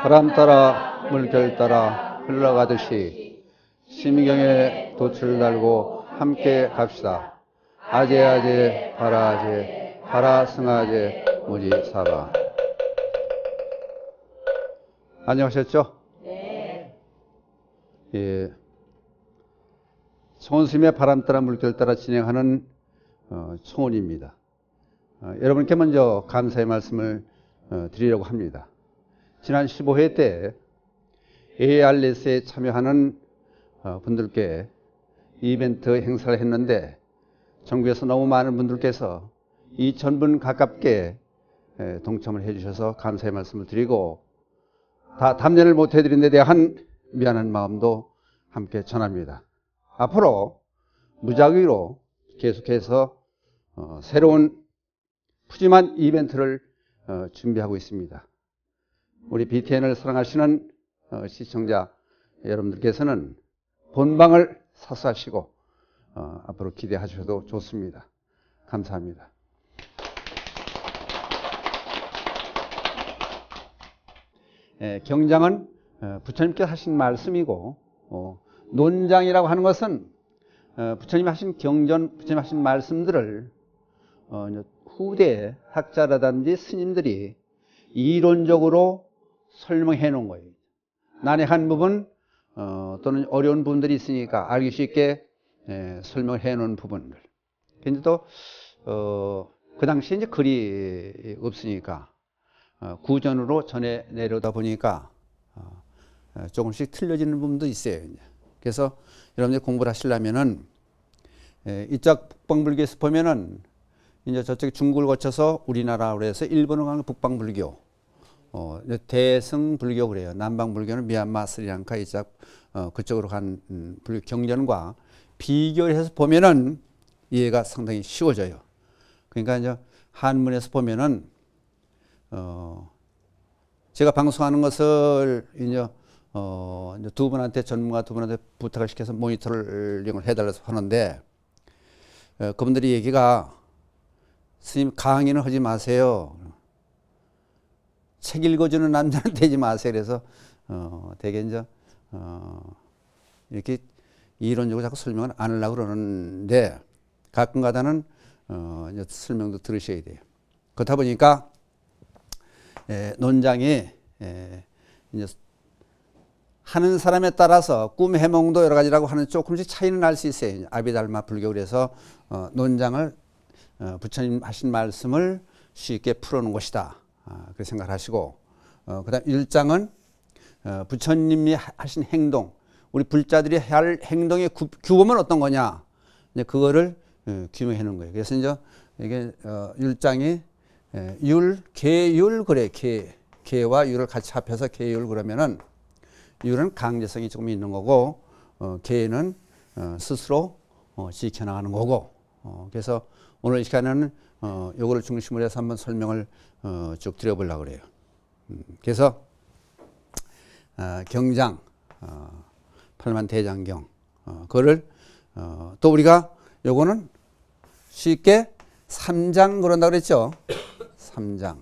바람 따라 물결 따라 흘러가듯이 심경에 돛을 달고 함께 갑시다. 아제아제 바라아제 바라승아제 무지사바. 안녕하셨죠? 네. 예. 총원스님의 바람 따라 물결 따라 진행하는 총원입니다. 여러분께 먼저 감사의 말씀을 드리려고 합니다. 지난 15회 때 ARS에 참여하는 분들께 이벤트 행사를 했는데 전국에서 너무 많은 분들께서 2,000분 가깝게 동참을 해주셔서 감사의 말씀을 드리고 다 답례를 못 해드린 데 대한 미안한 마음도 함께 전합니다. 앞으로 무작위로 계속해서 새로운 푸짐한 이벤트를 준비하고 있습니다. 우리 BTN을 사랑하시는 시청자 여러분들께서는 본방을 사수하시고 앞으로 기대하셔도 좋습니다. 감사합니다. 경장은 부처님께서 하신 말씀이고 논장이라고 하는 것은 부처님 하신 경전, 부처님 하신 말씀들을 후대 학자라든지 스님들이 이론적으로 설명해 놓은 거예요. 난해한 부분 또는 어려운 부분들이 있으니까 알기 쉽게 설명해 놓은 부분들. 근데 또 그 당시에 이제 글이 없으니까 구전으로 전해 내려오다 보니까 조금씩 틀려지는 부분도 있어요. 그래서 여러분들 공부를 하시려면은 이쪽 북방불교에서 보면은 이제 저쪽 중국을 거쳐서 우리나라로 해서 일본으로 가는 북방불교, 대승불교 그래요. 남방불교는 미얀마, 스리랑카 이쪽 그쪽으로 간 불교 경전과 비교를 해서 보면은 이해가 상당히 쉬워져요. 그러니까 이제 한문에서 보면은 제가 방송하는 것을 이제 두 분한테 전문가 두 분한테 부탁을 시켜서 모니터링을 해달라서 하는데 그분들이 얘기가 스님 강의는 하지 마세요. 책 읽어주는 남자는 되지 마세요. 그래서 되게 이제 이렇게 이론적으로 자꾸 설명을 안 하려고 그러는데 가끔가다는 이제 설명도 들으셔야 돼요. 그렇다 보니까 논장이 이제 하는 사람에 따라서 꿈 해몽도 여러 가지라고 하는 조금씩 차이는 날 수 있어요. 아비달마 불교 그래서 논장을 부처님 하신 말씀을 쉽게 풀어놓은 것이다. 그렇게 생각하시고 그다음 1장은 부처님이 하신 행동, 우리 불자들이 할 행동의 규범은 어떤 거냐, 이제 그거를 규명해 놓은 거예요. 그래서 이제 이게 1장이 율, 계율 그래. 계와 율을 같이 합해서 계율 그러면은 율은 강제성이 조금 있는 거고 계는 스스로 지켜나가는 거고 그래서 오늘 이 시간에는 요거를 중심으로 해서 한번 설명을 쭉 드려보려고 그래요. 그래서 경장 팔만대장경 그거를 또 우리가 요거는 쉽게 3장 그런다고 그랬죠. 3장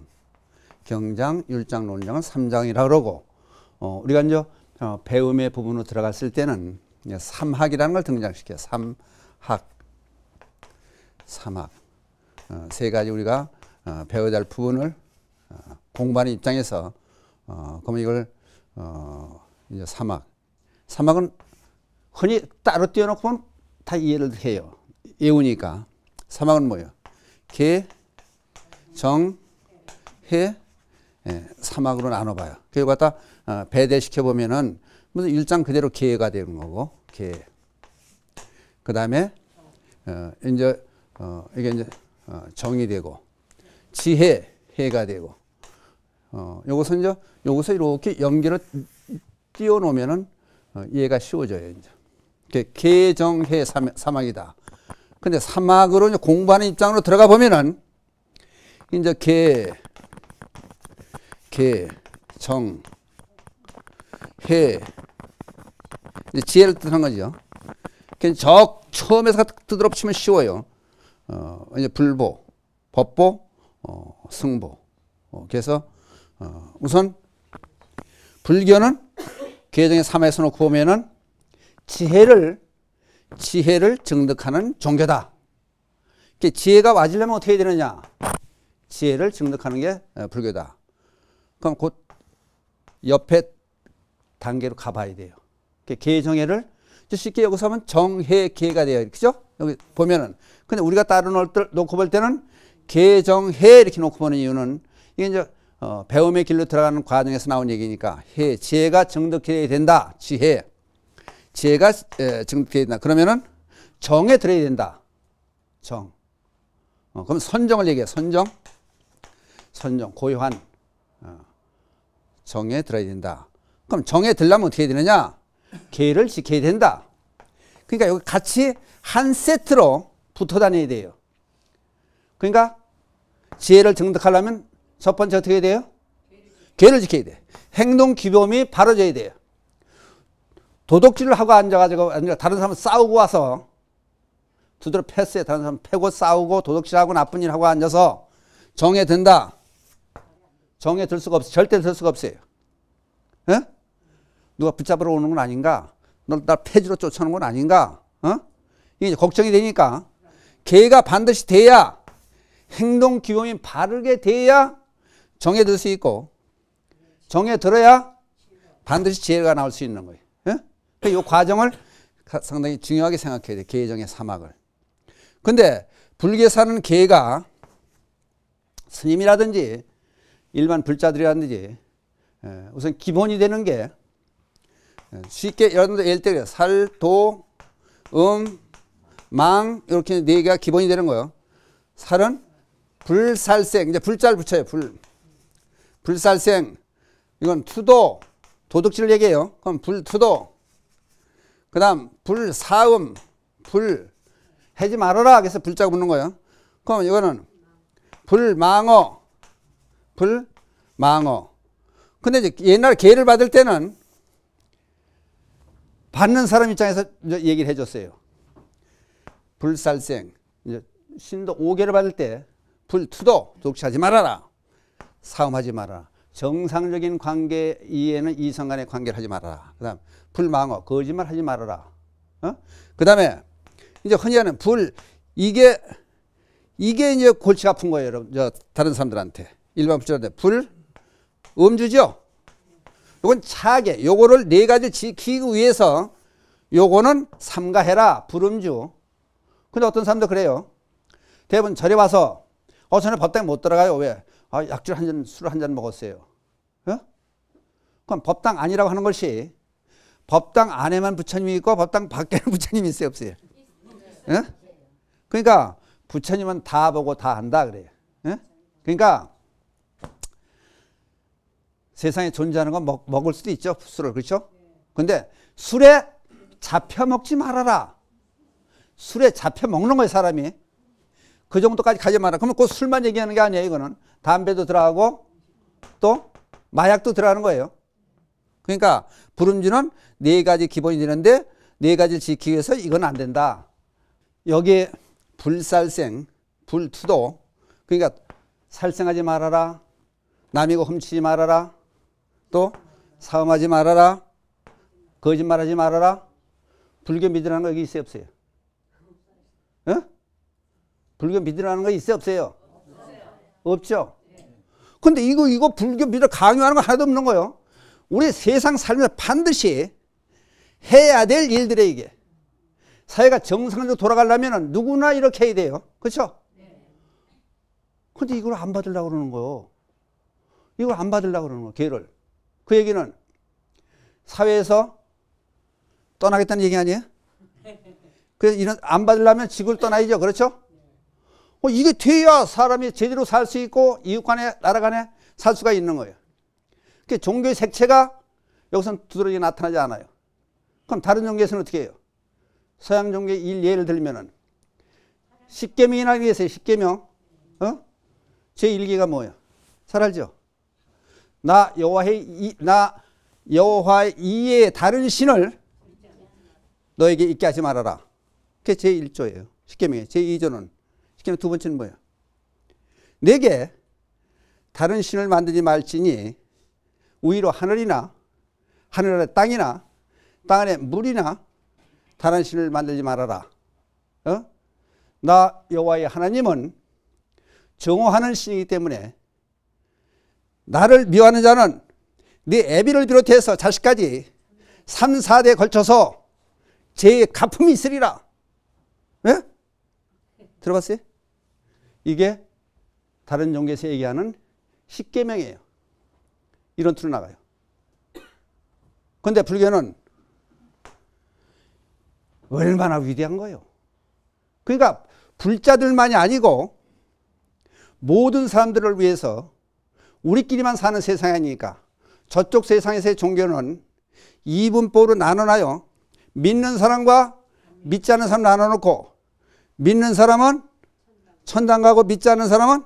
경장, 율장, 논장은 3장이라고 그러고 우리가 이제 배움의 부분으로 들어갔을 때는 삼학이라는 걸 등장시켜요. 삼학 세 가지 우리가 배워야 할 부분을 공부하는 입장에서 그러면 이걸 이제 삼학은 흔히 따로 띄워놓고 보면 다 이해를 해요. 외우니까. 삼학은 뭐예요? 계, 정, 해, 삼학으로 나눠봐요. 그걸 갖다 배대시켜 보면은 무슨 1장 그대로 계가 되는 거고, 계. 그 다음에 이제 이게 이제 정이 되고, 지혜, 해가 되고, 요것은 이제 요것을 이렇게 연결을 띄워 놓으면은 이해가 쉬워져요. 이제 계, 정, 해, 삼학이다. 근데 삼학으로 이제 공부하는 입장으로 들어가 보면은 이제 계, 정, 해, 이제 지혜를 뜻하는 거죠. 처음에서 두드러치면 쉬워요. 이제 불보, 법보, 승보. 그래서 우선 불교는 계정의 3에서 놓고 보면은 지혜를 증득하는 종교다. 지혜가 와지려면 어떻게 해야 되느냐? 지혜를 증득하는 게 불교다. 그럼 곧 옆에 단계로 가봐야 돼요. 계정회를 쉽게 여기서 하면 정회계가 돼요. 그죠? 여기 보면은. 근데 우리가 다른 놓고 볼 때는 계정회 이렇게 놓고 보는 이유는 이게 이제 배움의 길로 들어가는 과정에서 나온 얘기니까 지혜가 증득해야 된다. 지혜가 증득해야 된다. 그러면은 정에 들어야 된다. 정. 그럼 선정을 얘기해. 선정, 고요한 정에 들어야 된다. 그럼 정에 들려면 어떻게 해야 되느냐? 계를 지켜야 된다. 그러니까 여기 같이 한 세트로 붙어 다녀야 돼요. 그러니까 지혜를 증득하려면 첫 번째 어떻게 해야 돼요? 계를 지켜야 돼. 행동 규범이 바로져야 돼요. 도둑질을 하고 앉아가지고 다른 사람 싸우고 와서 두드러 패스해. 다른 사람 패고 싸우고 도둑질하고 나쁜 일 하고 앉아서 정에 든다. 정에 들 수가 없어요. 절대 들 수가 없어요. 에? 누가 붙잡으러 오는 건 아닌가? 널 폐지로 쫓아오는 건 아닌가? 이게 걱정이 되니까 계가 반드시 돼야 행동 규범이 바르게 돼야 정에 들 수 있고 정에 들어야 반드시 지혜가 나올 수 있는 거예요. 이 과정을 상당히 중요하게 생각해야 돼요. 계정의 사막을. 근데 불교에서는 계가 스님이라든지 일반 불자들이라든지 우선 기본이 되는 게 쉽게 여러분들 예를 들어 살, 도, 망 이렇게 네 개가 기본이 되는 거예요. 살은 불살생, 이제 불자를 붙여요. 불살생. 이건 투도, 도둑질 얘기해요. 그럼 불투도. 그 다음 불사음, 불 하지 말아라. 그래서 불자가 붙는 거예요. 그럼 이거는 불망어, 근데 이제 옛날에 계를 받을 때는 받는 사람 입장에서 얘기를 해줬어요. 불살생, 이제 신도 5계를 받을 때 불투도, 도둑질하지 말아라. 사음하지 말아라. 정상적인 관계 이해는 이성 간의 관계를 하지 말아라. 그 다음 불망어, 거짓말 하지 말아라. 그 다음에 이제 흔히 하는 이게 이제 골치가 아픈 거예요, 여러분. 다른 사람들한테. 일반 불자한테. 음주죠? 요건 차게. 요거를 네 가지 지키기 위해서 요거는 삼가해라. 불음주. 근데 어떤 사람도 그래요. 대부분 절에 와서 저는 법당에 못 들어가요. 왜? 약주 술 한 잔 먹었어요. 그럼 법당 아니라고 하는 것이 법당 안에만 부처님이 있고 법당 밖에는 부처님이 있어요, 없어요? 그러니까 부처님은 다 보고 다 한다 그래요. 그러니까 세상에 존재하는 건 먹을 수도 있죠, 술을. 그렇죠? 근데 술에 잡혀 먹지 말아라. 술에 잡혀 먹는 거예요, 사람이. 그 정도까지 가지 마라. 그러면 그 술만 얘기하는 게 아니에요, 이거는. 담배도 들어가고 또 마약도 들어가는 거예요. 그러니까 불음주는 네 가지 기본이 되는데 네 가지를 지키기 위해서 이건 안 된다. 여기에 불살생, 불투도. 그러니까 살생하지 말아라. 남이고 훔치지 말아라. 또 사음하지 말아라. 거짓말하지 말아라. 불교 믿으라는 거 여기 있어요, 없어요? 불교 믿으라는 거 있어요, 없어요? 없죠? 근데 이거 불교 믿으라 강요하는 거 하나도 없는 거예요. 우리 세상 살면서 반드시 해야 될 일들에 이게. 사회가 정상적으로 돌아가려면 누구나 이렇게 해야 돼요. 그렇죠? 근데 이걸 안 받으려고 그러는 거예요. 이걸 안 받으려고 그러는 거예요, 걔를. 그 얘기는 사회에서 떠나겠다는 얘기 아니에요? 그래서 이런 안 받으려면 지구를 떠나야죠. 그렇죠? 이게 돼야 사람이 제대로 살 수 있고 이웃 간에 나라 간에 살 수가 있는 거예요. 그 종교의 색채가 여기서는 두드러지게 나타나지 않아요. 그럼 다른 종교에서는 어떻게 해요? 서양 종교의 예를 들면은 십계명이라는 게 있어요. 십계명. 제1계가 뭐예요? 잘 알죠? 나 여호와의 이외에 다른 신을 너에게 있게 하지 말아라. 그게 제1조예요. 십계명의 제2조는 십계명 두 번째는 뭐예요? 내게 다른 신을 만들지 말지니 우위로 하늘이나 하늘 아래 땅이나 땅 안에 물이나 다른 신을 만들지 말아라. 나 여호와의 하나님은 정오하는 신이기 때문에 나를 미워하는 자는 네 애비를 비롯해서 자식까지 3, 4대에 걸쳐서 제 가품이 있으리라. 예? 들어봤어요? 이게 다른 종교에서 얘기하는 십계명이에요. 이런 틀로 나가요. 그런데 불교는 얼마나 위대한 거예요. 그러니까 불자들만이 아니고 모든 사람들을 위해서 우리끼리만 사는 세상이 아니니까 저쪽 세상에서의 종교는 이분법으로 나눠놔요. 믿는 사람과 믿지 않는 사람 나눠놓고 믿는 사람은 천당 가고 믿지 않는 사람은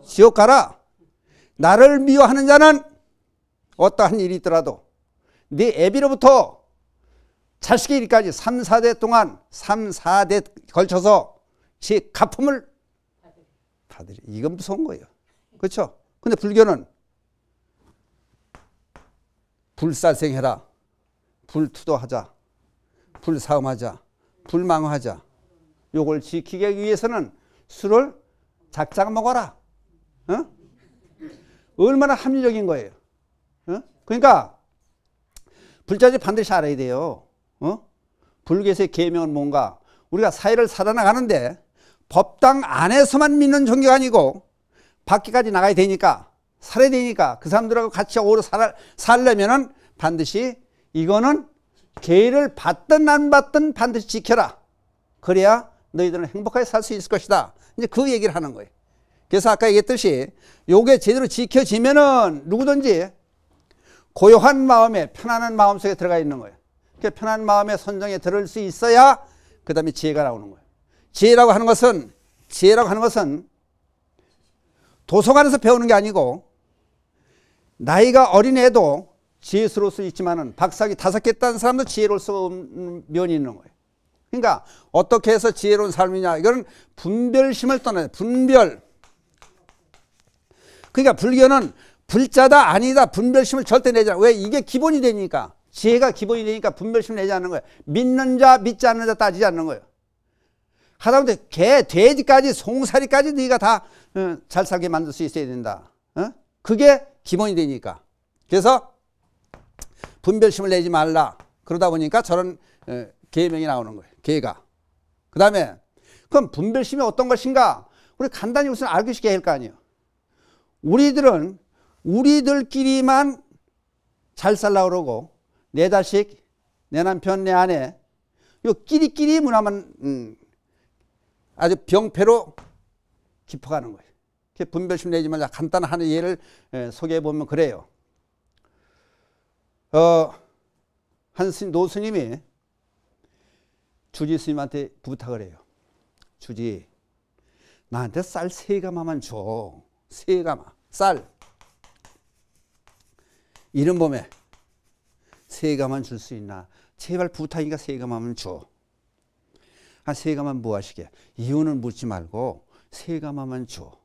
지옥 가라. 나를 미워하는 자는 어떠한 일이 있더라도 네 애비로부터 자식의 일까지 3, 4대 동안 3, 4대 걸쳐서 제 가품을 받으리. 이건 무서운 거예요. 그렇죠? 근데 불교는 불살생해라, 불투도하자, 불사음하자, 불망하자. 요걸 지키기 위해서는 술을 작작 먹어라. 얼마나 합리적인 거예요. 그러니까 불자들이 반드시 알아야 돼요. 불교에서의 계명은 뭔가? 우리가 사회를 살아나가는데 법당 안에서만 믿는 종교가 아니고 밖에까지 나가야 되니까, 살아야 되니까 그 사람들하고 같이 오래 살려면은 반드시 이거는 계를 받든 안 받든 반드시 지켜라. 그래야 너희들은 행복하게 살 수 있을 것이다. 이제 그 얘기를 하는 거예요. 그래서 아까 얘기했듯이 요게 제대로 지켜지면은 누구든지 고요한 마음에 편안한 마음 속에 들어가 있는 거예요. 그 편안한 마음에 선정에 들을 수 있어야 그 다음에 지혜가 나오는 거예요. 지혜라고 하는 것은 도서관에서 배우는 게 아니고 나이가 어린 애도 지혜스러울 수 있지만은 박사학위 5개 딴 사람도 지혜로울 수 없는 면이 있는 거예요. 그러니까 어떻게 해서 지혜로운 삶이냐, 이거는 분별심을 떠나요. 분별. 그러니까 불교는 불자다 아니다 분별심을 절대 내지 않아요. 왜? 이게 기본이 되니까. 지혜가 기본이 되니까 분별심을 내지 않는 거예요. 믿는 자 믿지 않는 자 따지지 않는 거예요. 하다못해 개, 돼지까지 송사리까지 네가 다 잘 살게 만들 수 있어야 된다. 그게 기본이 되니까. 그래서 분별심을 내지 말라. 그러다 보니까 저런 계명이 나오는 거예요. 계가. 그 다음에 그럼 분별심이 어떤 것인가? 우리 간단히 우선 알기 쉽게 할 거 아니에요. 우리들은 우리들끼리만 잘 살라고 그러고 내 자식, 내 남편, 내 아내 요 끼리끼리 문화만 아주 병폐로 깊어가는 거예요. 분별심 내지 말자. 간단한 예를 소개해 보면 그래요. 한 노스님이 주지 스님한테 부탁을 해요. 주지, 나한테 쌀 3가마만 줘. 3가마 쌀. 이른 봄에 3가마만 줄 수 있나? 제발 부탁이니까 3가마만 줘. 한 3가마만 뭐 하시게? 이유는 묻지 말고 3가마만 줘.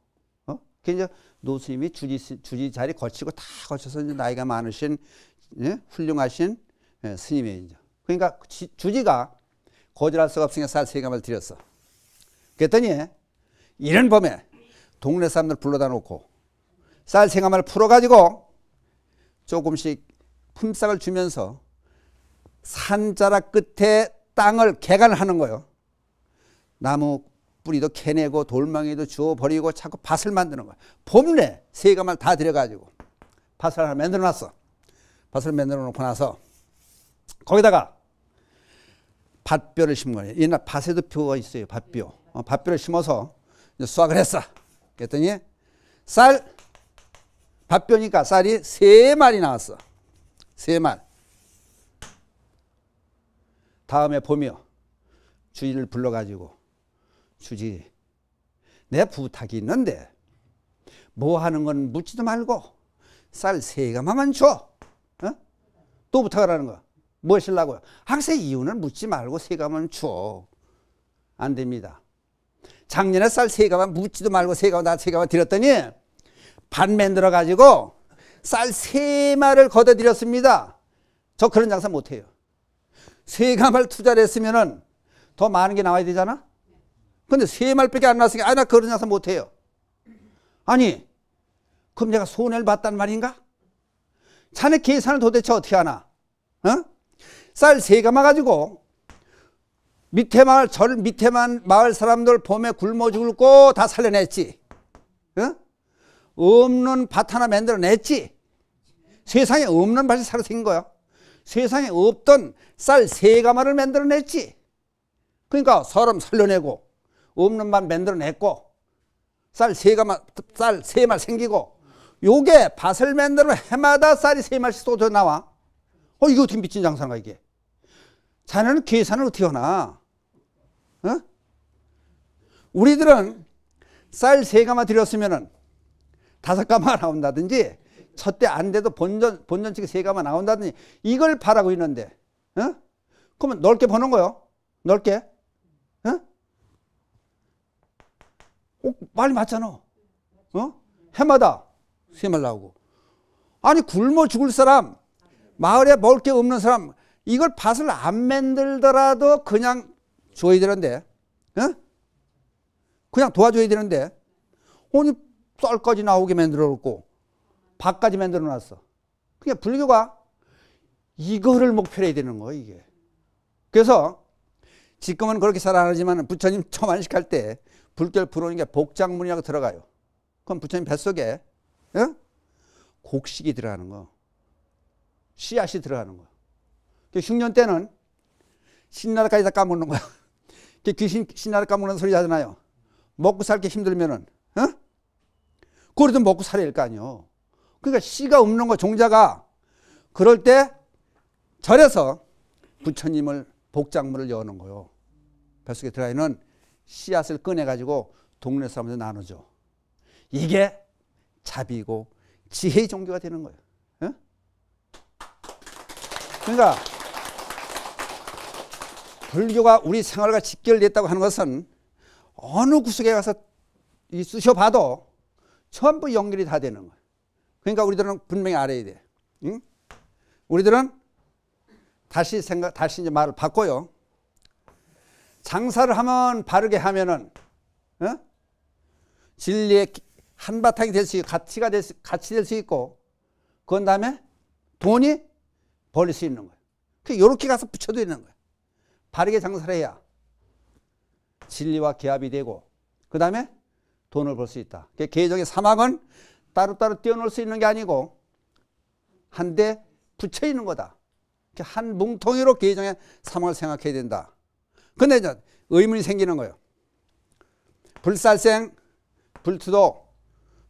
그 이제 노스님이 주지 자리 거치고 다 거쳐서 이제 나이가 많으신 훌륭하신 스님이에요. 이제. 그러니까 주지가 거절할 수가 없으니까 쌀 3가마를 드렸어. 그랬더니 이른 봄에 동네 사람들 불러다 놓고 쌀 3가마를 풀어가지고 조금씩 품삯을 주면서 산자락 끝에 땅을 개간을 하는 거예요. 나무 뿌리도 캐내고 돌멩이도 주워버리고 자꾸 밭을 만드는 거예요. 봄내 3가마를 다 들여가지고 밭을 하나 만들어 놨어. 밭을 만들어 놓고 나서 거기다가 밭뼈를 심은 거예요. 옛날 밭에도 뼈가 있어요. 밭뼈. 밭뼈를 심어서 수확을 했어. 그랬더니 밭뼈니까 쌀이 3마리 나왔어. 3말. 다음에 봄이요. 주지를 불러가지고 주지, 내 부탁이 있는데 뭐 하는 건 묻지도 말고 쌀 3가마만 줘. 또 부탁을 하는 거야. 뭐 하시려고요? 학생 이유는 묻지 말고 3가마만 줘. 안 됩니다. 작년에 쌀 3가마 묻지도 말고 3가마 나 3가마 드렸더니 반 만들어 가지고 쌀 3마를 걷어들였습니다. 저 그런 장사 못해요. 세가마를 투자를 했으면은 더 많은 게 나와야 되잖아. 근데 3말밖에 안 나왔으니까 나 그런 장사 못해요. 아니 그럼 내가 손해를 봤단 말인가? 자네 계산을 도대체 어떻게 하나? 쌀 3가마 가지고 밑에 마을 사람들 봄에 굶어 죽고 다 살려냈지. 없는 밭 하나 만들어냈지. 세상에 없는 밭이 새로 생긴 거야. 세상에 없던 쌀 3가마를 만들어냈지. 그러니까 사람 살려내고 없는 밭 만들어냈고 쌀 3말 생기고 요게 밭을 만들면 해마다 쌀이 3말씩 쏟아 나와. 이거 어떻게 미친 장사인가 이게. 자네는 계산을 어떻게 하나? 우리들은 쌀 3가마 들였으면은 5가마 나온다든지 첫대 안 돼도 본전치기 3가마 나온다든지 이걸 바라고 있는데 그러면 넓게 버는 거요. 넓게. 말이 맞잖아. 해마다 3말 나오고. 아니 굶어 죽을 사람 마을에 먹을 게 없는 사람 이걸 밭을 안 만들더라도 그냥 줘야 되는데 그냥 도와줘야 되는데 아니 쌀까지 나오게 만들어 놓고 밭까지 만들어 놨어. 그러니까 불교가 이거를 목표로 해야 되는 거예요 이게. 그래서 지금은 그렇게 잘 안 하지만 부처님 처음 안식할 때 불결 불오는 게 복장문이라고 들어가요. 그럼 부처님 뱃속에 곡식이 들어가는 거, 씨앗이 들어가는 거. 흉년 때는 신나라까지 다 까먹는 거야. 귀신 신나라 까먹는 소리 하잖아요. 먹고 살기 힘들면은 그래도 먹고 살아야 할 거 아니에요. 그러니까 씨가 없는 거 종자가 그럴 때 절에서 부처님을 복장문을 여는 거요. 뱃속에 들어가 있는 씨앗을 꺼내가지고 동네 사람들 나누죠. 이게 자비고 지혜의 종교가 되는 거예요. 그러니까 불교가 우리 생활과 직결됐다고 하는 것은 어느 구석에 가서 쑤셔봐도 전부 연결이 다 되는 거예요. 그러니까 우리들은 분명히 알아야 돼. 응? 우리들은 다시 이제 말을 바꿔요. 장사를 하면 바르게 하면은 진리의 한바탕이 될 수 있고 같이 될 수 있고 그런 다음에 돈이 벌릴 수 있는 거예요. 이렇게 가서 붙여도 있는 거예요. 바르게 장사를 해야 진리와 계합이 되고 그 다음에 돈을 벌 수 있다. 계정의 사막은 따로따로 떼어놓을 수 있는 게 아니고 한데 붙여 있는 거다. 한 뭉텅이로 계정의 사막을 생각해야 된다. 근데 이제 의문이 생기는 거예요. 불살생, 불투도,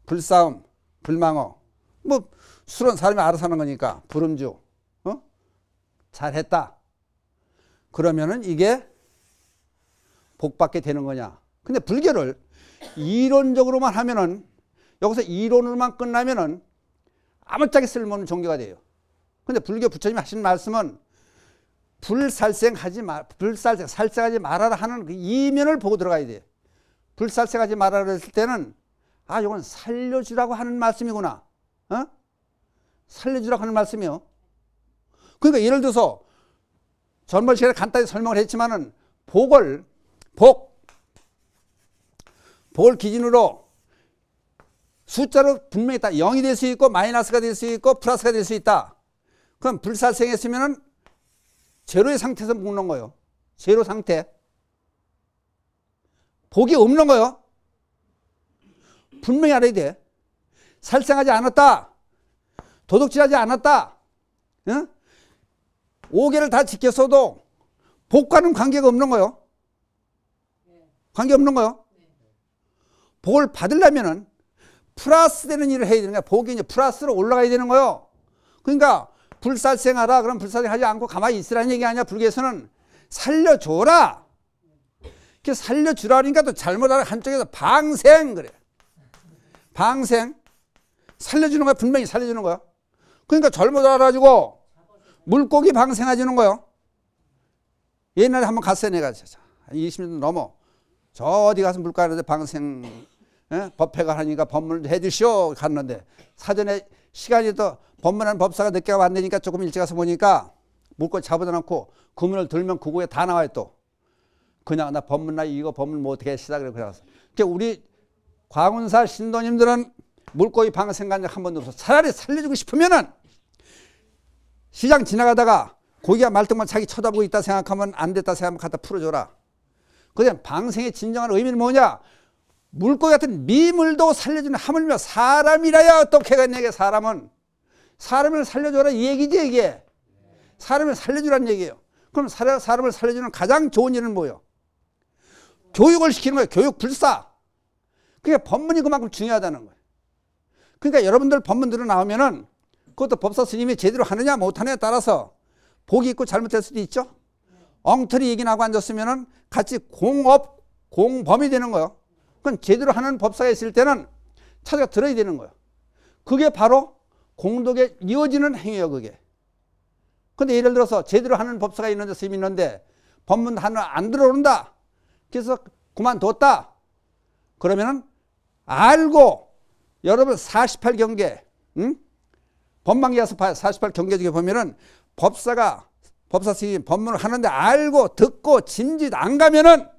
불싸움, 불망어. 뭐 술은 사람이 알아서 하는 거니까 불음주. 잘했다. 그러면은 이게 복받게 되는 거냐. 근데 불교를 이론적으로만 하면은 여기서 이론으로만 끝나면은 아무짝에 쓸모없는 종교가 돼요. 근데 불교 부처님이 하신 말씀은 살생하지 말아라 하는 그 이면을 보고 들어가야 돼. 불살생하지 말아라 했을 때는 이건 살려주라고 하는 말씀이구나. 살려주라고 하는 말씀이요. 그러니까 예를 들어서 전번 시간에 간단히 설명을 했지만은 복을 기준으로 숫자로 분명히 다 0이 될 수 있고 마이너스가 될 수 있고 플러스가 될 수 있다. 그럼 불살생했으면은 제로의 상태에서 묶는 거예요. 제로 상태. 복이 없는 거예요. 분명히 알아야 돼. 살생하지 않았다. 도둑질하지 않았다. 5개를 다 지켰어도 복과는 관계가 없는 거예요. 관계 없는 거예요. 복을 받으려면은 플러스 되는 일을 해야 되는 거야. 복이 이제 플러스로 올라가야 되는 거예요. 그러니까 불살생하라. 그럼 불살생하지 않고 가만히 있으라는 얘기 아니야. 불교에서는 살려줘라. 살려주라 그러니까 또 잘못 알아. 한쪽에서 방생 그래. 방생. 살려주는 거야. 분명히 살려주는 거야. 그러니까 잘못 알아가지고 물고기 방생해주는 거예요. 옛날에 한번 갔어요. 내가 20년 넘어. 저 어디 가서 물가에 방생 법회가 하니까 법문을 해주시오 갔는데 사전에 시간이 또 법문하는 법사가 늦게 왔다니까 조금 일찍 가서 보니까 물고 잡아다 놓고 그 문을 들면 그거에 다 나와요 또. 그냥 나 법문 나 이거 법문 뭐 어떻게 시다 그래 그래서. 그러니까 우리 광운사 신도님들은 물고기 방 생각한 적 한 번도 없어. 차라리 살려주고 싶으면은 시장 지나가다가 고기가 말똥만 자기 쳐다보고 있다 생각하면 안 됐다 생각하면 갖다 풀어줘라. 그다음 방생의 진정한 의미는 뭐냐? 물고기 같은 미물도 살려주는 하물며 사람이라야 어떻게 하겠냐. 사람은 사람을 살려줘라 이 얘기지 이게. 사람을 살려주라는 얘기예요. 그럼 사람을 살려주는 가장 좋은 일은 뭐예요? 교육을 시키는 거예요. 교육 불사. 그러니까 법문이 그만큼 중요하다는 거예요. 그러니까 여러분들 법문 들어 나오면은 그것도 법사 스님이 제대로 하느냐 못하느냐에 따라서 복이 있고 잘못될 수도 있죠. 엉터리 얘기 나고 앉았으면은 같이 공범이 되는 거예요. 그건 제대로 하는 법사가 있을 때는 찾아가 들어야 되는 거예요. 그게 바로 공덕에 이어지는 행위예요, 그게. 근데 예를 들어서 제대로 하는 법사가 있는데 스님이 있는데 법문 하나 안 들어온다. 그래서 그만뒀다. 그러면은 알고 여러분 48경계 법망기 가서 48경계 중에 보면은 법사 스님 법문을 하는데 알고 듣고 진짓 안 가면은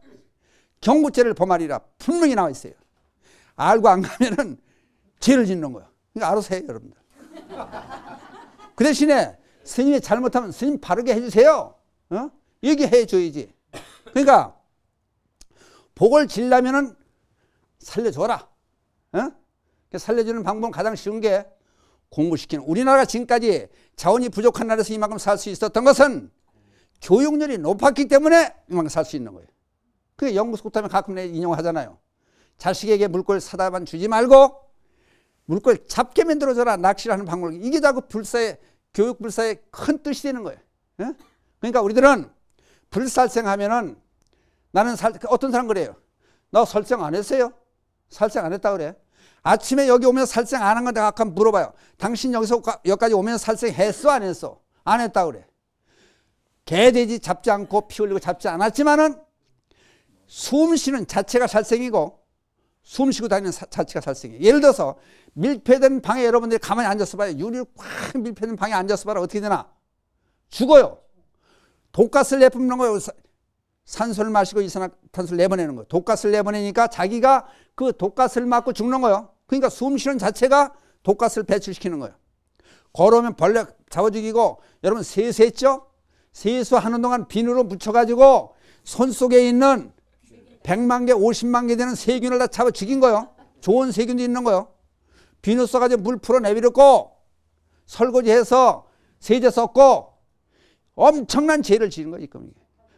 경구죄를 범하리라 분명히 나와 있어요. 알고 안 가면은 죄를 짓는 거예요. 그러니까 알아서 해요, 여러분들. 그 대신에 스님이 잘못하면 스님 바르게 해주세요. 얘기해 줘야지. 그러니까 복을 질려면은 살려줘라. 살려주는 방법은 가장 쉬운 게 공부시키는. 우리나라가 지금까지 자원이 부족한 나라에서 이만큼 살 수 있었던 것은 교육열이 높았기 때문에 이만큼 살 수 있는 거예요. 그게 연구소 국타면 가끔 인용하잖아요. 자식에게 물고기를 사다만 주지 말고 물고기를 잡게 만들어줘라. 낚시를 하는 방법을. 이게 자꾸 교육 불사의 큰 뜻이 되는 거예요. 그러니까 우리들은 불살생 하면은 나는 어떤 사람 그래요. 너 살생 안 했어요? 살생 안 했다 그래. 아침에 여기 오면 살생 안 한 건데 아까 물어봐요. 당신 여기까지 오면 살생 했어 안 했어? 안 했다 그래. 개, 돼지 잡지 않고 피 흘리고 잡지 않았지만은 숨 쉬는 자체가 살생이고 숨 쉬고 다니는 자체가 살생이에요. 예를 들어서 밀폐된 방에 여러분들이 가만히 앉아서 봐요. 유리를 꽉 밀폐된 방에 앉아서 봐라. 어떻게 되나? 죽어요. 독가스를 내뿜는 거예요. 산소를 마시고 이산화탄소를 내보내는 거예요. 독가스를 내보내니까 자기가 그 독가스를 맞고 죽는 거예요. 그러니까 숨 쉬는 자체가 독가스를 배출시키는 거예요. 걸어오면 벌레 잡아 죽이고 여러분 세수했죠? 세수하는 동안 비누로 묻혀가지고 손 속에 있는 100만 개, 50만 개 되는 세균을 다 잡아 죽인 거예요. 좋은 세균도 있는 거예요. 비누 써가지고 물 풀어 내비렸고 설거지해서 세제 썼고 엄청난 죄를 지은 거예요.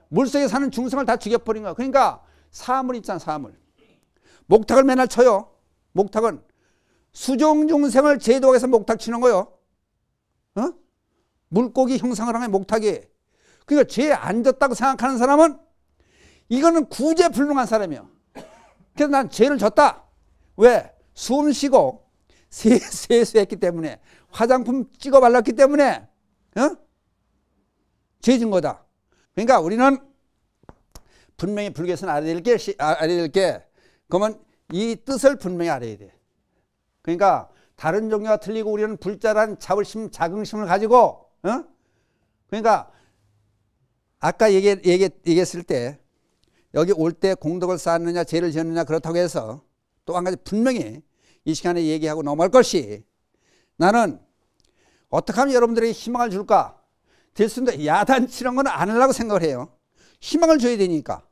물속에 사는 중생을 다 죽여버린 거예요. 그러니까 사물 있잖아, 사물. 목탁을 맨날 쳐요. 목탁은 수종중생을 제도해서 목탁 치는 거예요. 물고기 형상을 하는 목탁이. 그러니까 죄 안 졌다고 생각하는 사람은 이거는 구제불능한 사람이에요. 그래서 난 죄를 졌다. 왜? 숨 쉬고 세수했기 때문에 화장품 찍어 발랐기 때문에 죄 진 거다. 그러니까 우리는 분명히 불교에서는 알아야 될 게 그러면 이 뜻을 분명히 알아야 돼. 그러니까 다른 종교가 틀리고 우리는 불자란 자부심, 자긍심을 가지고 그러니까 아까 얘기했을 때 여기 올 때 공덕을 쌓았느냐 죄를 지었느냐 그렇다고 해서 또 한 가지 분명히 이 시간에 얘기하고 넘어갈 것이 나는 어떻게 하면 여러분들에게 희망을 줄까? 될 수 있는데 야단치는 건 안 하려고 생각을 해요. 희망을 줘야 되니까.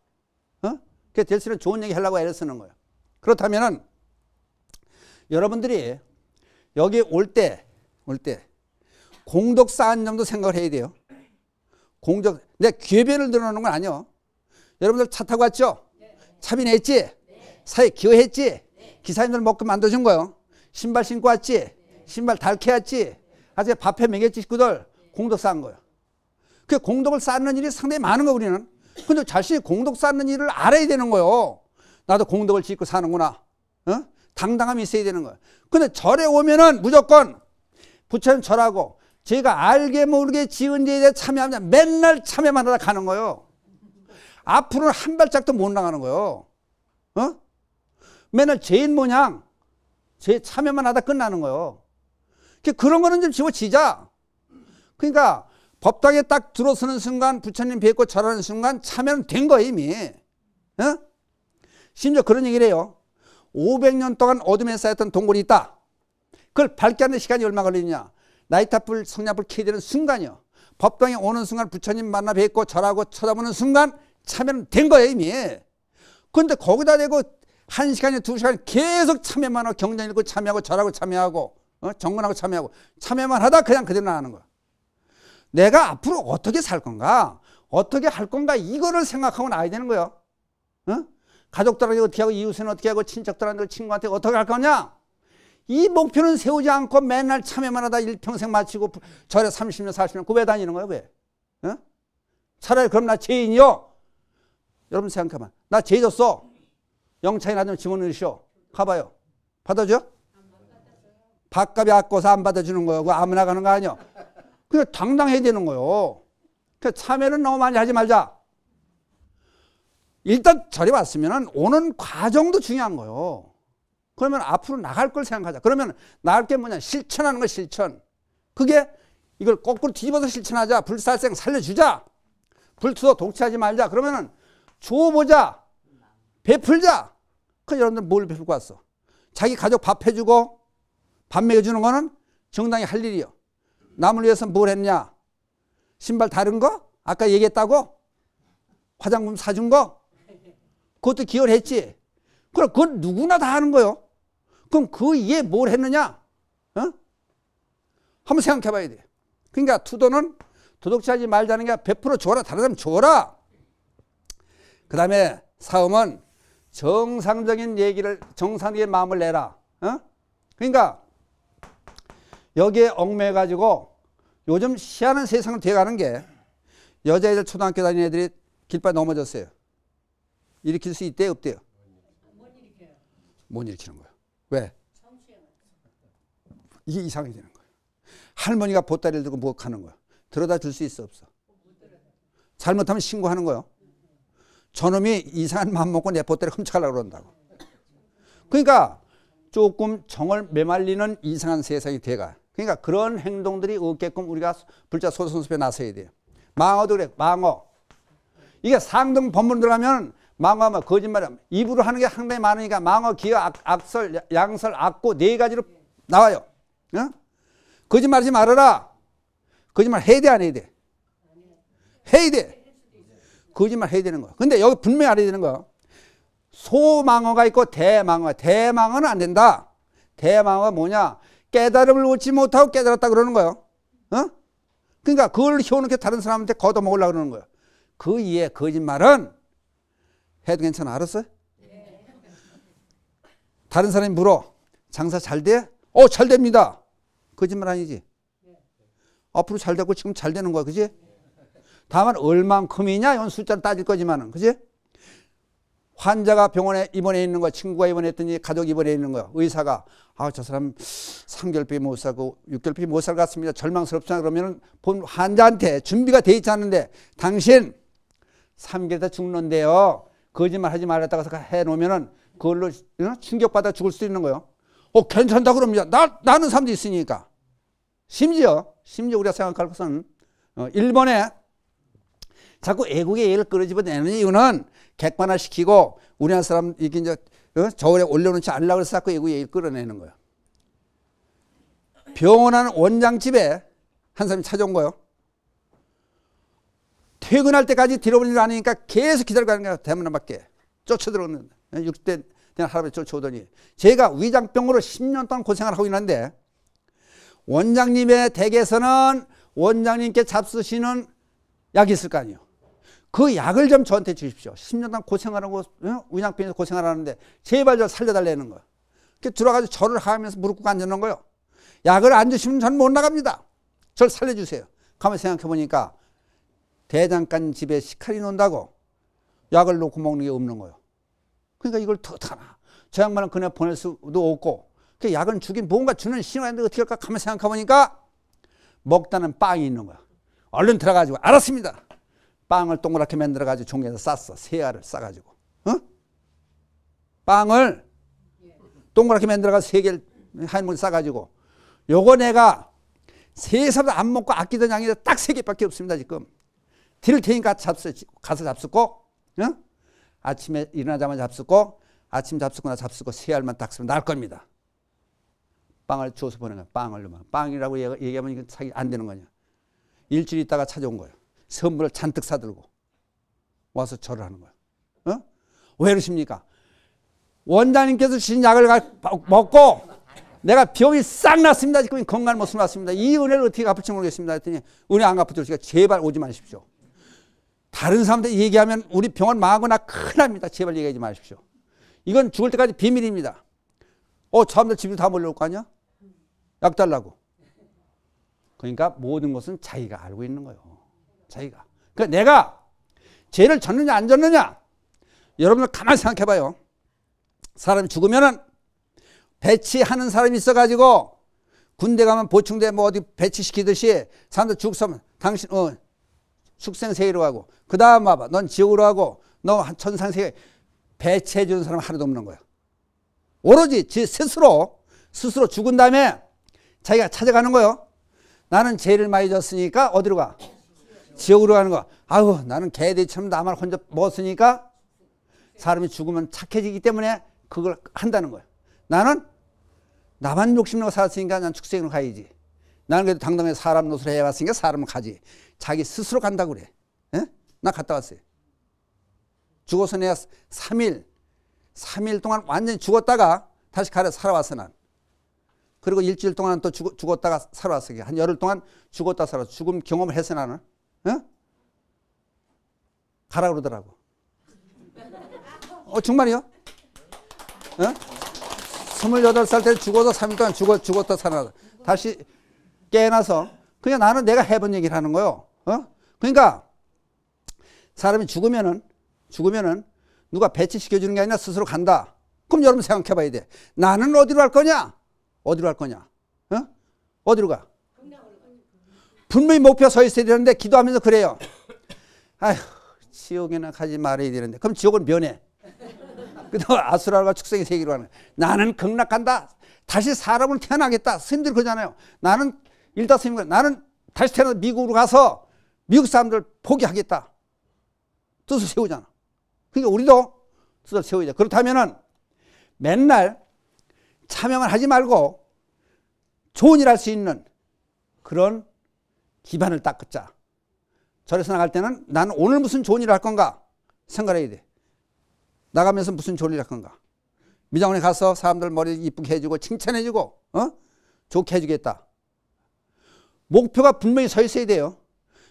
그래서 될 수 있는 좋은 얘기 하려고 애를 쓰는 거예요. 그렇다면은 여러분들이 여기 올 때 공덕 쌓은 점도 생각을 해야 돼요. 공덕, 내가 궤변을 늘어놓는 건 아니요. 여러분들 차 타고 왔죠? 차비 냈지? 사회 기여했지? 기사님들 먹고 만들어준 거요. 신발 신고 왔지? 신발 닳게 왔지? 아직 밥해 먹였지 식구들? 공덕 쌓은 거예요. 그 공덕을 쌓는 일이 상당히 많은 거예요, 우리는. 근데 자신이 공덕 쌓는 일을 알아야 되는 거예요. 나도 공덕을 짓고 사는구나. 당당함이 있어야 되는 거예요. 근데 절에 오면은 무조건 부처님 절하고 제가 알게 모르게 지은 죄에 대해 참여하냐 맨날 참여만 하다 가는 거예요. 앞으로는 한 발짝도 못 나가는 거예요. 맨날 죄인 모양 죄 참여만 하다 끝나는 거예요. 그런 거는 좀 집어치자. 그러니까 법당에 딱 들어서는 순간 부처님 뵙고 절하는 순간 참여는 된 거예요 이미. 어? 심지어 그런 얘기를 해요. 500년 동안 어둠에 쌓였던 동굴이 있다. 그걸 밝게 하는 시간이 얼마 걸리느냐. 나이타불 성냥불 켜야 되는 순간이요. 법당에 오는 순간 부처님 만나 뵙고 절하고 쳐다보는 순간 참여는 된 거예요 이미. 그런데 거기다 대고 1시간이나 2시간 계속 참여만 하고 경전 읽고 참여하고 절하고 참여하고 정근하고 참여하고 참여만 하다 그냥 그대로 나가는 거야. 내가 앞으로 어떻게 살 건가, 어떻게 할 건가, 이거를 생각하고 나야 되는 거예요. 가족들한테 어떻게 하고, 이웃은 어떻게 하고, 친척들한테, 친구한테 어떻게 할 거냐, 이 목표는 세우지 않고 맨날 참여만 하다 일평생 마치고 절에 30년 40년 그 왜 다니는 거예요 왜? 차라리 그럼 나 죄인이요. 여러분 생각해봐. 나 죄 졌어. 영창에 나 좀 집어넣으시오. 가봐요. 받아줘? 밥값이 아까워서 안 받아주는 거예요. 그거 아무나 가는 거 아니야. 그냥 당당해야 되는 거예요. 그 참여는 너무 많이 하지 말자. 일단 절에 왔으면 오는 과정도 중요한 거예요. 그러면 앞으로 나갈 걸 생각하자. 그러면 나갈 게 뭐냐? 실천하는 거 실천. 그게 이걸 거꾸로 뒤집어서 실천하자. 불살생 살려주자. 불투도 독취하지 말자. 그러면은 줘보자. 베풀자. 그 여러분들 뭘 베풀고 왔어? 자기 가족 밥 해주고 밥 먹여주는 거는 정당히 할 일이요. 남을 위해서 뭘 했냐? 신발 다른 거? 아까 얘기했다고? 화장품 사준 거? 그것도 기여를 했지. 그럼 그건 누구나 다 하는 거요. 그럼 그 이에 뭘 했느냐? 한번 생각해 봐야 돼. 그러니까 투도는 도덕질하지 말자는 게 100% 줘라. 다른 사람 줘라. 그 다음에 사음은 정상적인 얘기를, 정상적인 마음을 내라. 그러니까 여기에 얽매여가지고 요즘 희한한 세상으로 되어가는 게 여자애들 초등학교 다니는 애들이 길바에 넘어졌어요. 일으킬 수 있대요 없대요? 못 일으키는 거예요. 왜? 이게 이상하게 되는 거예요. 할머니가 보따리를 들고 뭐 하는 거야. 들어다 줄 수 있어 없어? 잘못하면 신고하는 거예요. 저놈이 이상한 마음 먹고 내 보따리 훔쳐가려고 그런다고. 그러니까 조금 정을 매말리는 이상한 세상이 돼가. 그러니까 그런 행동들이 없게끔 우리가 불자 소선수에 나서야 돼요. 망어도 그래. 망어. 이게 상등 법문 들어가면 망어하면 거짓말이야. 입으로 하는 게 상당히 많으니까 망어, 기어, 악설, 양설, 악고 네 가지로 나와요. 거짓말하지 말아라. 거짓말 해야 돼 안 해야 돼? 해야 돼. 거짓말 해야 되는 거야. 근데 여기 분명히 알아야 되는 거야. 소망어가 있고 대망어. 대망어는 안 된다. 대망어가 뭐냐? 깨달음을 얻지 못하고 깨달았다 그러는 거예요. 그러니까 그걸 희원하게 다른 사람한테 걷어먹으려고 그러는 거예요. 그 이에 거짓말은 해도 괜찮아. 알았어요? 다른 사람이 물어. 장사 잘 돼? 잘 됩니다. 거짓말 아니지? 앞으로 잘 되고 지금 잘 되는 거야. 그지? 다만 얼만큼이냐? 이건 숫자를 따질 거지만은. 그지? 환자가 병원에 입원해 있는 거야. 친구가 입원했더니 가족이 입원해 있는 거야. 의사가 저 사람 3개월밖에 못 살고 6개월밖에 못 살 것 같습니다. 절망스럽잖아. 그러면 본 환자한테 준비가 돼 있지 않은데 당신 3개월 다 죽는데요. 거짓말 하지 말았다가 해놓으면은 그걸로 충격받아 죽을 수도 있는 거예요. 괜찮다 그럽니다. 나는 사람도 있으니까. 심지어 우리가 생각할 것은 일본에 자꾸 애국의 예를 끌어집어내는 이유는 객관화시키고 우리나라 사람 이게 이제 저울에 올려놓지 않으려고 해서 자꾸 애국의 예를 끌어내는 거예요. 병원하는 원장집에 한 사람이 찾아온 거예요. 퇴근할 때까지 들어볼 일 아니니까 계속 기다리고 가는 거예요. 대문 밖에 쫓아들어오는데 60대 된 할아버지 쫓아오더니 제가 위장병으로 10년 동안 고생을 하고 있는데 원장님의 댁에서는 원장님께 잡수시는 약이 있을 거 아니에요. 그 약을 좀 저한테 주십시오. 10년 동안 고생하라고 위장병에서 고생하라는데 제발 저 살려달라는 거예요. 들어가서 절을 하면서 무릎 꿇고 앉는 거예요. 약을 안 주시면 저는 못 나갑니다. 저를 살려주세요. 가만히 생각해 보니까 대장간 집에 식칼이 논다고 약을 놓고 먹는 게 없는 거예요. 그러니까 이걸 어떡하나. 저 양반은 그냥 보낼 수도 없고 그 약은 주긴 뭔가 주는 신호가 있는데 어떻게 할까 가만히 생각해 보니까 먹다는 빵이 있는 거야. 얼른 들어가지고 알았습니다. 빵을 동그랗게 만들어가지고 종이에다 쌌어. 세 알을 싸가지고. 빵을 동그랗게 만들어가지고 세 개를 한 번 싸가지고 요거 내가 세상도 안 먹고 아끼던 양이 딱 3개밖에 없습니다. 지금. 드릴 테니까 가서 잡수고, 응? 아침에 일어나자마자 잡수고, 아침 잡수거나 잡수고 3알만 딱 쓰면 날 겁니다. 빵을 주워서 보내는 거야. 빵이라고 얘기하면 이건 사기 안 되는 거냐. 일주일 있다가 찾아온 거예요. 선물을 잔뜩 사들고 와서 절을 하는 거예요. 어? 왜 그러십니까? 원장님께서 주신 약을 먹고 내가 병이 싹 났습니다. 지금 건강을 못 숨었습니다. 이 은혜를 어떻게 갚을지 모르겠습니다. 했더니 은혜 안 갚아주시니까 제발 오지 마십시오. 다른 사람들 얘기하면 우리 병원 망하거나 큰일 납니다. 제발 얘기하지 마십시오. 이건 죽을 때까지 비밀입니다. 사람들 집에 다 몰려올 거 아니야? 약 달라고. 그러니까 모든 것은 자기가 알고 있는 거예요. 자기가. 그러니까 내가 죄를 졌느냐 안 졌느냐 여러분들 가만히 생각해 봐요. 사람이 죽으면은 배치하는 사람이 있어가지고 군대 가면 보충대 뭐 어디 배치시키듯이 사람들 죽으면 당신 축생세계로 가고 그 다음 봐봐 넌 지옥으로 가고 너 천상세계 배치해 주는 사람 하나도 없는 거야. 오로지 지 스스로 죽은 다음에 자기가 찾아가는 거예요. 나는 죄를 많이 졌으니까 어디로 가? 지옥으로 가는 거. 아유 나는 개돼지처럼 나만 혼자 먹었으니까 사람이 죽으면 착해지기 때문에 그걸 한다는 거예요. 나는 나만 욕심내고 살았으니까 난 축생으로 가야지. 나는 그래도 당당하게 사람 노릇을 해왔으니까 사람을 가지. 자기 스스로 간다고 그래. 에? 나 갔다 왔어요. 죽어서 내가 3일 동안 완전히 죽었다가 다시 가려 살아왔어 난. 그리고 일주일 동안 또 죽었다가 살아왔어. 한 열흘 동안 죽었다 살아왔어. 죽음 경험을 해서 나는. 에? 가라 그러더라고. 정말이요? 28살 때 죽어서 3일 동안 죽었다 살아났어. 다시 깨어나서 그냥 나는 내가 해본 얘기를 하는 거예요. 그러니까 사람이 죽으면은 누가 배치시켜주는 게 아니라 스스로 간다. 그럼 여러분 생각해 봐야 돼. 나는 어디로 갈 거냐? 어디로 갈 거냐? 어디로 가? 분명히 목표 서 있어야 되는데 기도하면서 그래요. 아휴 지옥에나 가지 말아야 되는데 그럼 지옥은 면해. 그다음 아수라가 축생의 세계로 가는 거야. 나는 극락간다. 다시 사람으로 태어나겠다. 스님들 그러잖아요. 나는 일다 스님 나는 다시 태어나서 미국으로 가서 미국 사람들 포기하겠다. 뜻을 세우잖아. 그러니까 우리도 뜻을 세우자. 그렇다면은 맨날 참여만 하지 말고 좋은 일 할 수 있는 그런 기반을 닦자. 절에서 나갈 때는 나는 오늘 무슨 좋은 일을 할 건가 생각해야 돼. 나가면서 무슨 좋은 일을 할 건가. 미장원에 가서 사람들 머리 이쁘게 해주고 칭찬해주고 좋게 해주겠다. 목표가 분명히 서 있어야 돼요.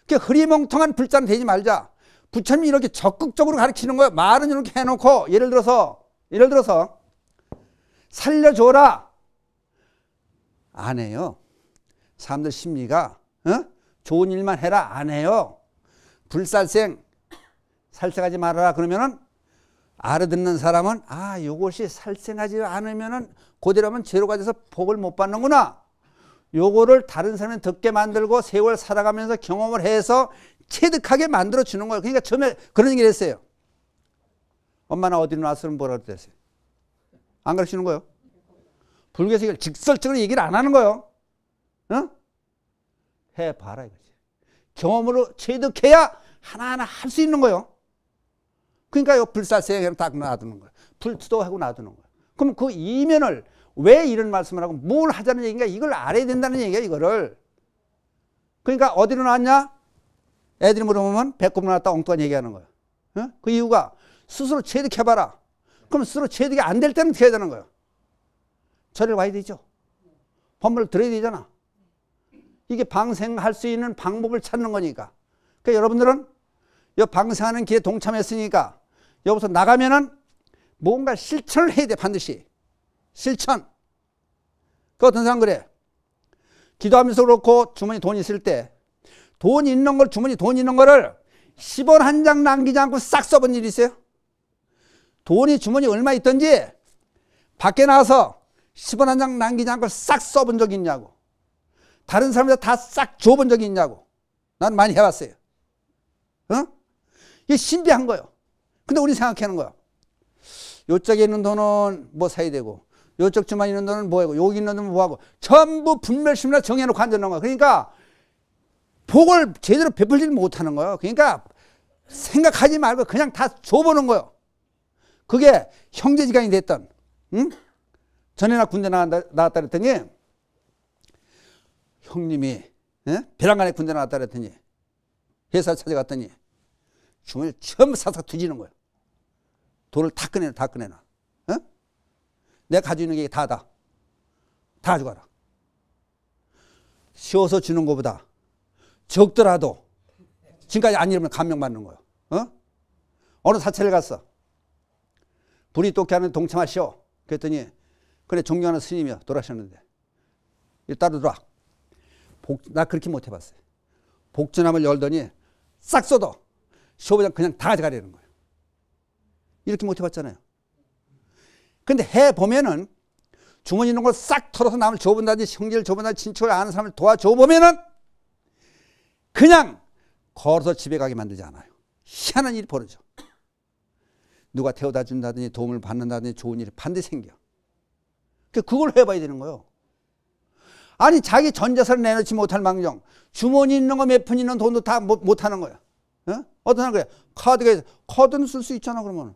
그러니까 흐리멍텅한 불자는 되지 말자. 부처님이 이렇게 적극적으로 가르치는 거예요. 말은 이렇게 해놓고 예를 들어서 살려줘라 안 해요. 사람들 심리가 좋은 일만 해라 안 해요. 불살생 살생하지 말아라 그러면은 알아듣는 사람은 요것이 살생하지 않으면은 그대로면 죄로가 돼서 복을 못 받는구나. 요거를 다른 사람이 듣게 만들고 세월 살아가면서 경험을 해서 체득하게 만들어 주는 거예요. 그러니까 처음에 그런 얘기를 했어요. 엄마나 어디로 나왔으면 뭐라 그랬어요? 안 가르치는 거예요. 불교에서 이걸 직설적으로 얘기를 안 하는 거예요. 해봐라 이거지. 경험으로 체득해야 하나하나 할 수 있는 거예요. 그러니까 요 불살생을 딱 놔두는 거예요. 불투도하고 놔두는 거예요. 그럼 그 이면을 왜 이런 말씀을 하고 뭘 하자는 얘기인가 이걸 알아야 된다는 얘기야 이거를. 그러니까 어디로 나왔냐? 애들이 물어보면 배꼽으로 나왔다 엉뚱한 얘기하는 거예요. 그 이유가 스스로 체득해봐라. 그럼 스스로 체득이 안 될 때는 어떻게 해야 되는 거예요? 절에 와야 되죠. 법문을 들어야 되잖아. 이게 방생할 수 있는 방법을 찾는 거니까. 그러니까 여러분들은 이 방생하는 길에 동참했으니까 여기서 나가면은 뭔가 실천을 해야 돼 반드시. 실천. 그 어떤 사람 그래. 기도하면서 그렇고 주머니 돈 있을 때 돈 있는 걸 주머니 돈 있는 거를 10원 한 장 남기지 않고 싹 써본 일 있어요? 돈이 주머니 얼마 있던지 밖에 나와서 10원 한 장 남기지 않고 싹 써본 적이 있냐고. 다른 사람들 다 싹 줘본 적이 있냐고. 난 많이 해봤어요. 이게 신비한 거예요. 근데 우리 생각하는 거야. 요쪽에 있는 돈은 뭐 사야 되고 요쪽 주머니 있는 돈은 뭐하고 여기 있는 돈은 뭐하고 전부 분별심이나 정해놓고 앉아놓은 거야. 그러니까 복을 제대로 베풀지 못하는 거예요. 그러니까 생각하지 말고 그냥 다 줘보는 거예요. 그게 형제지간이 됐던, 응? 전에나 군대 나갔다 그랬더니 형님이 벼랑간에 군대 나갔다 그랬더니 회사 찾아갔더니 주머니를 전부 사삭 뒤지는 거예요. 돈을 다 꺼내놔. 어? 내가 가지고 있는 게 다다. 다 가져가라. 쉬워서 주는 것보다 적더라도 지금까지 안 잃으면 감명받는 거예요. 어? 어느 사찰을 갔어. 불이 똑케하는 동참하시오. 그랬더니 그래 존경하는 스님이요. 돌아가셨는데 따로 들어와. 나 그렇게 못 해봤어요. 복전함을 열더니 싹 쏟아. 쇼부장 그냥 다 가져가려는 거예요. 이렇게 못 해봤잖아요. 근데 해보면은 주머니 있는 걸 싹 털어서 남을 줘본다든지 형제를 줘본다든지 친척을 아는 사람을 도와줘보면은 그냥 걸어서 집에 가게 만들지 않아요. 희한한 일이 벌어져. 누가 태워다 준다든지 도움을 받는다든지 좋은 일이 반드시 생겨. 그걸 해봐야 되는 거예요. 아니 자기 전 재산을 내놓지 못할 망정 주머니 있는 거 몇 푼 있는 돈도 다 못하는 거야. 어? 어떤 사람 그래. 카드는 쓸 수 있잖아 그러면.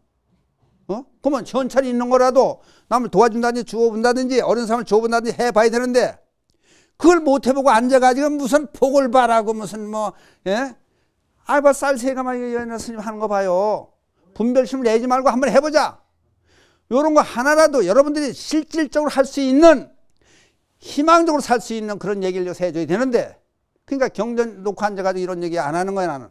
그러면 현찰이 있는 거라도 남을 도와준다든지 주워본다든지 어린 사람을 줘본다든지 해봐야 되는데 그걸 못 해보고 앉아가지고 무슨 복을 바라고 무슨 뭐 봐 쌀세가만 연하 스님 하는 거 봐요. 분별심을 내지 말고 한번 해보자. 요런 거 하나라도 여러분들이 실질적으로 할 수 있는 희망적으로 살 수 있는 그런 얘기를 요새 해줘야 되는데 그러니까 경전 놓고 앉아가지고 이런 얘기 안 하는 거야 나는.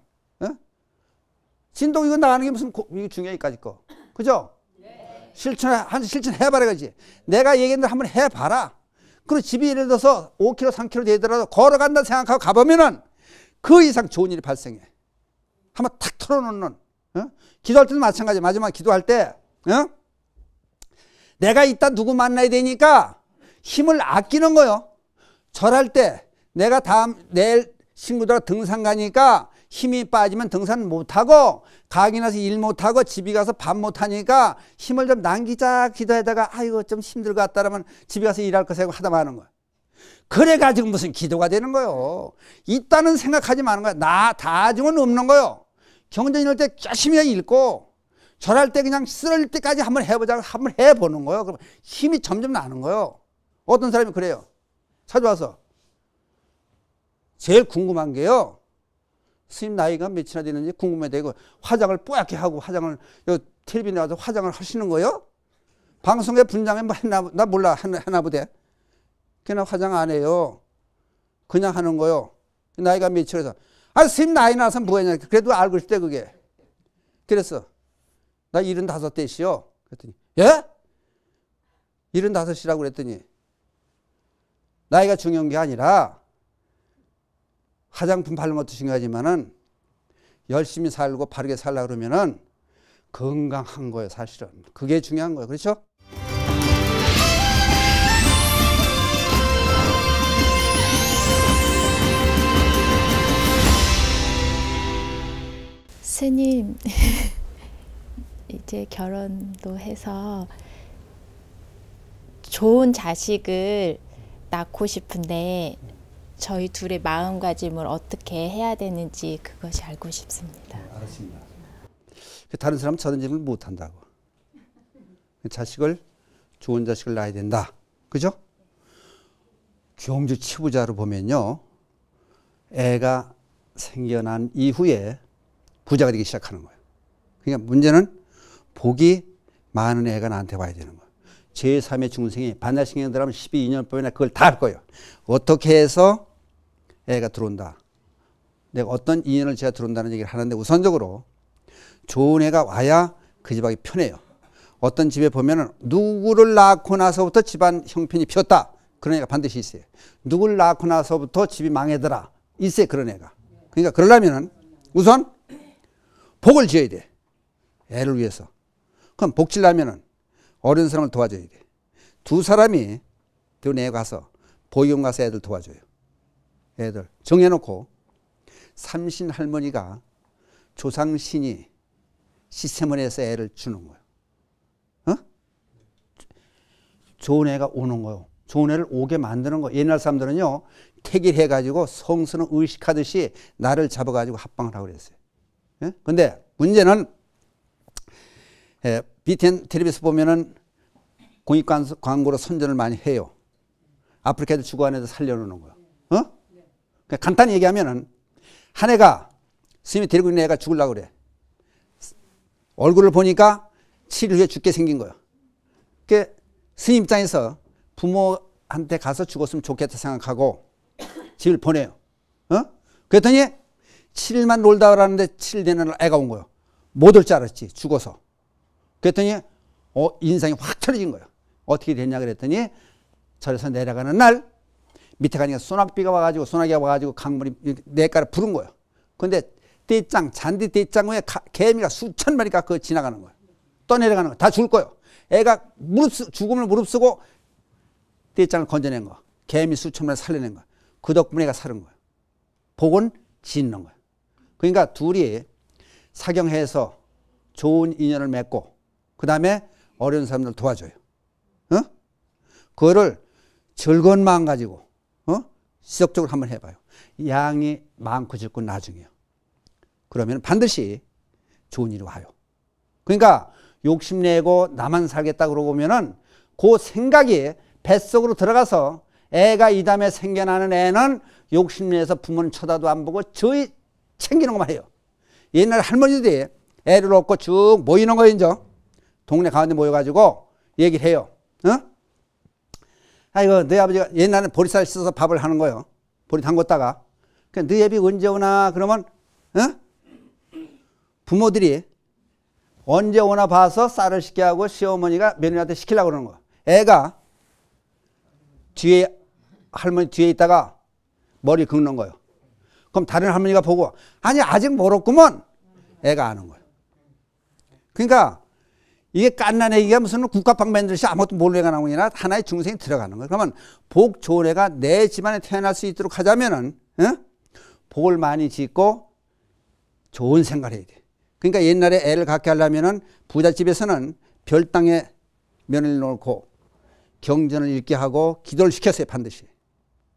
진동 이거 나가는 게 무슨 이게 중요해 이까짓 거. 그죠? 네. 실천 해봐라지. 내가 얘기한 대로 한번 해봐라. 그리고 집이 예를 들어서 5km, 3km 되더라도 걸어간다 생각하고 가보면은 그 이상 좋은 일이 발생해. 한번 탁 털어놓는. 기도할 때도 마찬가지. 마지막 기도할 때 내가 이따 누구 만나야 되니까 힘을 아끼는 거요. 절할 때 내가 내일 친구들하고 등산 가니까 힘이 빠지면 등산 못하고 가기 나서 일 못하고 집에 가서 밥 못하니까 힘을 좀 남기자 기도하다가 아이고 좀 힘들 것 같다라면 집에 가서 일할 거 생각 하다 마는 거야. 그래가지고 무슨 기도가 되는 거요. 있다는 생각하지 마는 거야. 나 다중은 없는 거요. 경전 이럴 때 열심히 읽고 절할 때 그냥 쓰러질 때까지 한번 해보자고 한번 해보는 거예요. 그럼 힘이 점점 나는 거예요. 어떤 사람이 그래요. 찾아와서 제일 궁금한 게요. 스님 나이가 몇이나 되는지 궁금해 되고 화장을 뽀얗게 하고 화장을 텔레비전에 나와서 화장을 하시는 거예요? 방송에 분장에 뭐 했나 나 몰라 하나 보대. 그냥 화장 안 해요. 그냥 하는 거요. 나이가 몇이라서 스님 나이 나서 뭐했냐. 그래도 알고 싶대 그게. 그랬어. 나 75대시요. 그랬더니 예? 75이라고 그랬더니 나이가 중요한 게 아니라 화장품 바르는 것도 중요하지만은 열심히 살고 바르게 살려고 그러면은 건강한 거예요, 사실은. 그게 중요한 거예요. 그렇죠? 스님, 이제 결혼도 해서 좋은 자식을 낳고 싶은데 저희 둘의 마음가짐을 어떻게 해야 되는지 그것이 알고 싶습니다. 네, 알았습니다. 다른 사람은 저런 질문을 못한다고. 좋은 자식을 낳아야 된다. 그죠? 경주 치부자로 보면요. 애가 생겨난 이후에 부자가 되기 시작하는 거예요. 그러니까 문제는 복이 많은 애가 나한테 와야 되는 거예요. 제3의 중생이 반야신경 들어가면 12인연법이나 그걸 다 할 거예요. 어떻게 해서 애가 들어온다. 내가 어떤 인연을 제가 들어온다는 얘기를 하는데 우선적으로 좋은 애가 와야 그 집안이 편해요. 어떤 집에 보면은 누구를 낳고 나서부터 집안 형편이 폈다. 그런 애가 반드시 있어요. 누구를 낳고 나서부터 집이 망해더라. 있어요. 그런 애가. 그러니까 그러려면은 우선 복을 지어야 돼. 애를 위해서. 그럼 복 지려면은 어린 사람을 도와줘야 돼. 두 사람이 내 가서 보육원 가서 애들 도와줘요. 애들 정해놓고 삼신 할머니가 조상신이 시스템을 해서 애를 주는 거예요. 좋은 애가 오는 거요. 좋은 애를 오게 만드는 거. 옛날 사람들은요, 택일해가지고 성스는 의식하듯이 나를 잡아가지고 합방을 하고 그랬어요. 예? 근데 문제는, BTN 텔레비에서 보면은 공익 광고로 선전을 많이 해요. 아프리카 애들 주고 안 애들 살려놓는 거예요. 그러니까 간단히 얘기하면은, 한 애가, 스님이 데리고 있는 애가 죽으려고 그래. 얼굴을 보니까 7일 후에 죽게 생긴 거예요. 그러니까 스님 입장에서 부모한테 가서 죽었으면 좋겠다 생각하고 집을 보내요. 그랬더니 7일만 놀다 가라는데 7일 되는 애가 온 거예요. 못 올 줄 알았지, 죽어서. 그랬더니 인상이 확 틀어진 거예요. 어떻게 됐냐 그랬더니 절에서 내려가는 날 밑에 가니까 소낙비가 와가지고, 소나기가 와가지고 강물이 냇가를 부른 거예요. 근데 떼짱, 잔디 떼짱 위에 개미가 수천 마리가 그 지나가는 거예요. 떠내려가는 거예요. 다 죽을 거예요. 애가 죽음을 무릅쓰고 떼짱을 건져낸 거. 개미 수천 마리 살려낸 거. 그 덕분에 애가 살은 거예요. 복은 짓는 거예요. 그러니까 둘이 사경해서 좋은 인연을 맺고 그 다음에 어려운 사람들 도와줘요. 그거를 즐거운 마음 가지고 지속적으로 한번 해봐요. 양이 많고 적고 나중에요. 그러면 반드시 좋은 일이 와요. 그러니까 욕심내고 나만 살겠다 그러고 보면은 그 생각이 뱃속으로 들어가서 애가 이 다음에 생겨나는 애는 욕심내서 부모는 쳐다도 안 보고 저희 챙기는 것만 해요. 옛날 할머니들이 애를 얻고 쭉 모이는 거예요. 이제 동네 가운데 모여가지고 얘기를 해요. 아이고 너희 아버지가 옛날에 보리쌀 씻어서 밥을 하는 거예요. 보리 담궜다가. 너희 애비 언제 오나 그러면 부모들이 언제 오나 봐서 쌀을 씻게 하고 시어머니가 며느리한테 시키려고 그러는 거야. 애가 뒤에 할머니 뒤에 있다가 머리 긁는 거예요. 그럼 다른 할머니가 보고 아니 아직 멀었구먼. 애가 아는 거예요. 그러니까 이게 깐난 애기가 무슨 국가빵 만들듯이 아무것도 모르는 애가 나오니까 하나의 중생이 들어가는 거예요. 그러면 복 좋은 애가 내 집안에 태어날 수 있도록 하자면은 복을 많이 짓고 좋은 생각을 해야 돼. 그러니까 옛날에 애를 갖게 하려면은 부잣집에서는 별당에 며느리를 놓고 경전을 읽게 하고 기도를 시켰어요, 반드시.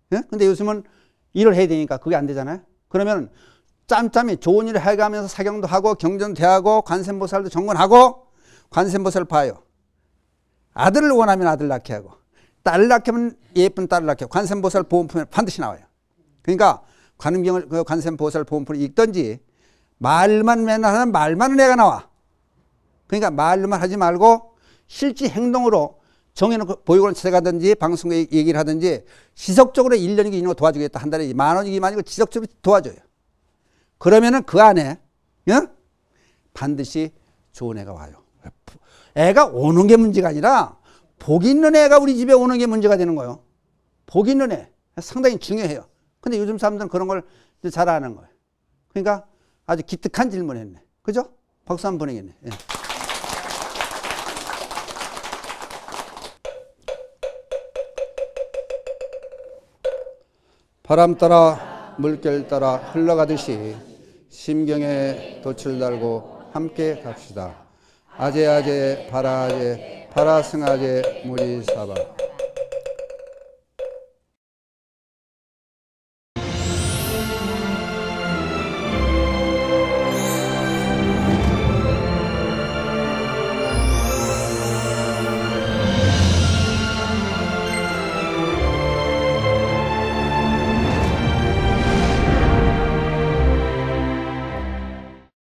근데 요즘은 일을 해야 되니까 그게 안 되잖아요. 그러면 짬짬이 좋은 일을 해가면서 사경도 하고 경전도 하고 관세음보살도 정건하고 관세음보살을 봐요. 아들을 원하면 아들 낳게 하고 딸을 낳게 하면 예쁜 딸을 낳게 하고 관세음보살 보험품에 반드시 나와요. 그러니까 관음경을 관세음보살 보험품을 읽든지 말만 맨날 하면 말만 애가 나와. 그러니까 말로만 하지 말고 실제 행동으로 정해놓고 보육원을 찾아가든지 방송에 얘기를 하든지 지속적으로 1년이고 2년이고 도와주겠다. 한 달에 10,000원이고 20,000원이고 지속적으로 도와줘요. 그러면은 그 안에 반드시 좋은 애가 와요. 애가 오는 게 문제가 아니라 복 있는 애가 우리 집에 오는 게 문제가 되는 거예요. 복 있는 애 상당히 중요해요. 근데 요즘 사람들은 그런 걸 잘 안 하는 거예요. 그러니까 아주 기특한 질문했네. 그죠? 박수 한번 보내겠네. 예. 바람 따라 물결 따라 흘러가듯이 심경에 돛을 달고 함께 갑시다. 아제아제 바라아제 바라승아제 무리사바